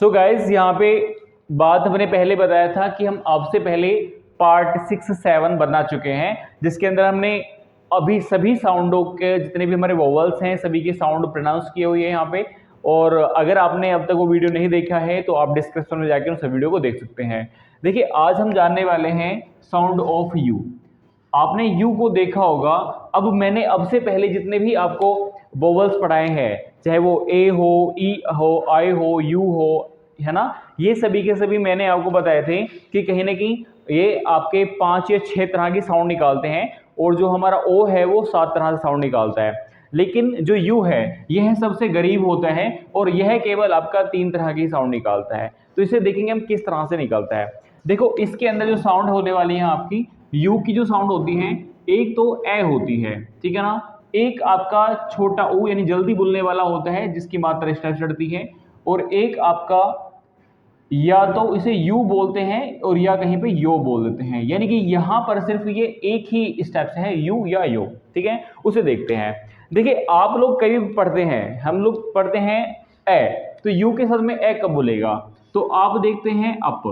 So guys यहाँ पे बात हमने पहले बताया था कि हम आपसे पहले पार्ट 6-7 बना चुके हैं, जिसके अंदर हमने अभी सभी साउंडों के जितने भी हमारे वोवल्स हैं सभी के साउंड प्रोनाउंस किए हुए हैं यहाँ पे। और अगर आपने अब तक वो वीडियो नहीं देखा है तो आप डिस्क्रिप्शन में जाकर उस वीडियो को देख सकते हैं। देखिए आज हम जानने वाले हैं साउंड ऑफ यू। आपने यू को देखा होगा। अब मैंने अब से पहले जितने भी आपको वोवल्स पढ़ाए हैं, चाहे वो ए हो, ई हो, आई हो, यू हो, है ना, ये सभी के सभी मैंने आपको बताए थे कि कहीं ना कहीं ये आपके 5 या 6 तरह की साउंड निकालते हैं और जो हमारा ओ है वो 7 तरह से साउंड निकालता है। लेकिन जो यू है यह सबसे गरीब होता है और यह केवल आपका 3 तरह की साउंड निकालता है। तो इसे देखेंगे हम किस तरह से निकलता है। देखो इसके अंदर जो साउंड होने वाली है आपकी यू की जो साउंड होती है, एक तो ए होती है, ठीक है ना, एक आपका छोटा ओ यानी जल्दी बोलने वाला होता है जिसकी मात्रा इस टाइप से चढ़ती है, और एक आपका या तो इसे यू बोलते हैं और या कहीं पे यो बोल देते हैं, यानी कि यहां पर सिर्फ ये एक ही स्टेप से है यू या यो, ठीक है। उसे देखते हैं। देखिए आप लोग कभी भी पढ़ते हैं, हम लोग पढ़ते हैं ए, तो यू के साथ में ए कब बोलेगा, तो आप देखते हैं अप,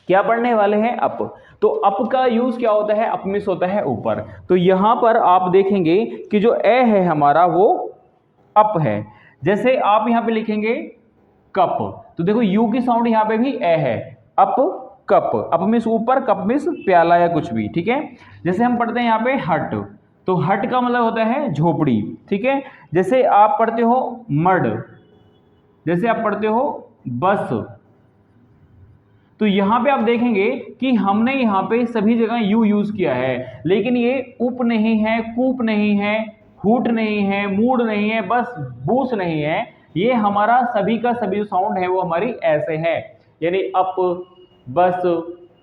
क्या पढ़ने वाले हैं अप। तो अप का यूज क्या होता है, अपमिस होता है ऊपर। तो यहां पर आप देखेंगे कि जो ए है हमारा वो अप है। जैसे आप यहां पे लिखेंगे कप, तो देखो यू की साउंड यहां पे भी ए है, अप कप, अप मीन्स ऊपर, कप मीन्स प्याला या कुछ भी, ठीक है। जैसे हम पढ़ते हैं यहां पे हट, तो हट का मतलब होता है झोपड़ी, ठीक है। जैसे आप पढ़ते हो मड, जैसे आप पढ़ते हो बस, तो यहां पे आप देखेंगे कि हमने यहां पे सभी जगह यू यूज किया है, लेकिन ये उप नहीं है, कूप नहीं है, हुट नहीं है, मूड नहीं है, बस बूस नहीं है। ये हमारा सभी का सभी जो साउंड है वो हमारी ऐसे है, यानी अप, बस,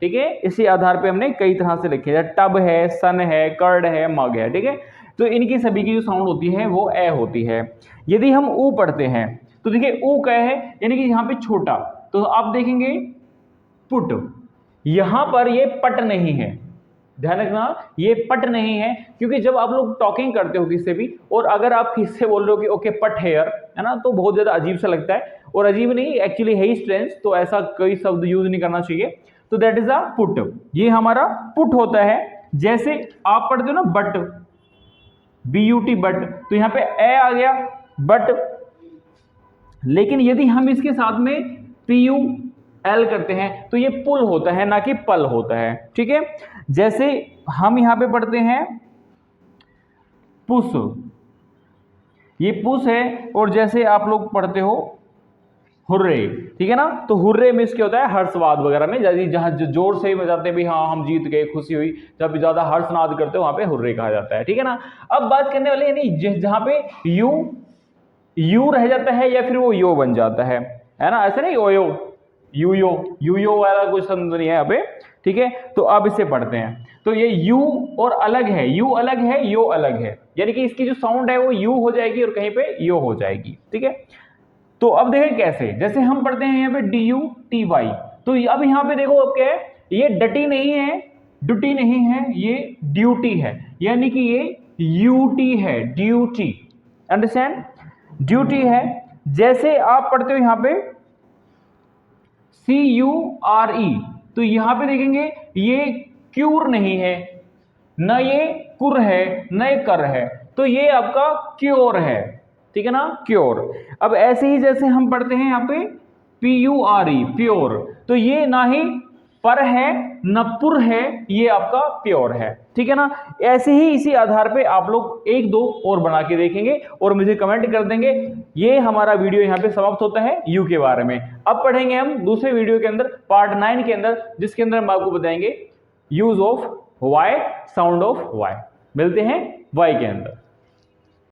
ठीक है। इसी आधार पे हमने कई तरह से लिखे हैं, टब है, सन है, कर्ड है, मग है, ठीक है। तो इनकी सभी की जो साउंड होती है वो ए होती है। यदि हम ऊ पढ़ते हैं तो देखिए ऊ क्या है, यानी कि यहाँ पे छोटा, तो आप देखेंगे पुट, यहां पर ये पट नहीं है, ध्यान रखना ये पट नहीं है, क्योंकि जब आप लोग टॉकिंग करते हो किससे भी और अगर आप किससे बोल रहे हो कि ओके पट हेयर, है ना, तो बहुत ज्यादा अजीब सा लगता है, और अजीब नहीं एक्चुअली है ही स्ट्रेंथ, तो ऐसा कोई शब्द यूज नहीं करना चाहिए। तो दैट इज अ पुट, ये हमारा पुट होता है। जैसे आप पढ़ते हो ना बट, BUT बट, तो यहां पे ए आ गया बट, लेकिन यदि हम इसके साथ में PUL करते हैं तो ये पुल होता है, ना कि पल होता है, ठीक है। जैसे हम यहां पे पढ़ते हैं पुश, ये पुश है, और जैसे आप लोग पढ़ते हो हुर्रे, ठीक है ना, तो हुर्रे मीन्स क्या होता है, हर्षवाद वगैरह में, जहां जोर से बजाते भी हाँ हम जीत गए, खुशी हुई, जब ज्यादा हर्षनाद करते हो वहां पे हुर्रे कहा जाता है, ठीक है ना। अब बात करने वाले यानी जहां पे यू रह जाता है या फिर वो यो बन जाता है ना, ऐसा नहीं ओयो यूयो वाला कुछ शब्द नहीं है यहाँ पे, ठीक है। तो अब इसे पढ़ते हैं, तो ये यू और अलग है, यू अलग है, यो अलग है, यानी कि इसकी जो साउंड है वो यू हो जाएगी और कहीं पे यो हो जाएगी, ठीक है। तो अब देखें कैसे, जैसे हम पढ़ते हैं यहाँ पे DUTY, तो अब यहाँ पे देखो अब क्या है, ये डटी नहीं है, डुटी नहीं है, ये ड्यूटी है, यानी कि ये यूटी है, ड्यूटी, अंडरस्टैंड, ड्यूटी है। जैसे आप पढ़ते हो यहाँ पे CURE, तो यहां पे देखेंगे ये क्यूर नहीं है, न ये कुर है, न ये कर है, तो ये आपका क्योर है, ठीक है ना, क्योर। अब ऐसे ही जैसे हम पढ़ते हैं यहाँ पे PURE प्योर, तो ये ना ही पर है न पुर है, ये आपका प्योर है, ठीक है ना। ऐसे ही इसी आधार पे आप लोग एक दो और बना के देखेंगे और मुझे कमेंट कर देंगे। ये हमारा वीडियो यहाँ पे समाप्त होता है यू के बारे में। अब पढ़ेंगे हम दूसरे वीडियो के अंदर पार्ट 9 के अंदर, जिसके अंदर हम आपको बताएंगे use of Y, sound of Y. मिलते हैं वाई के अंदर।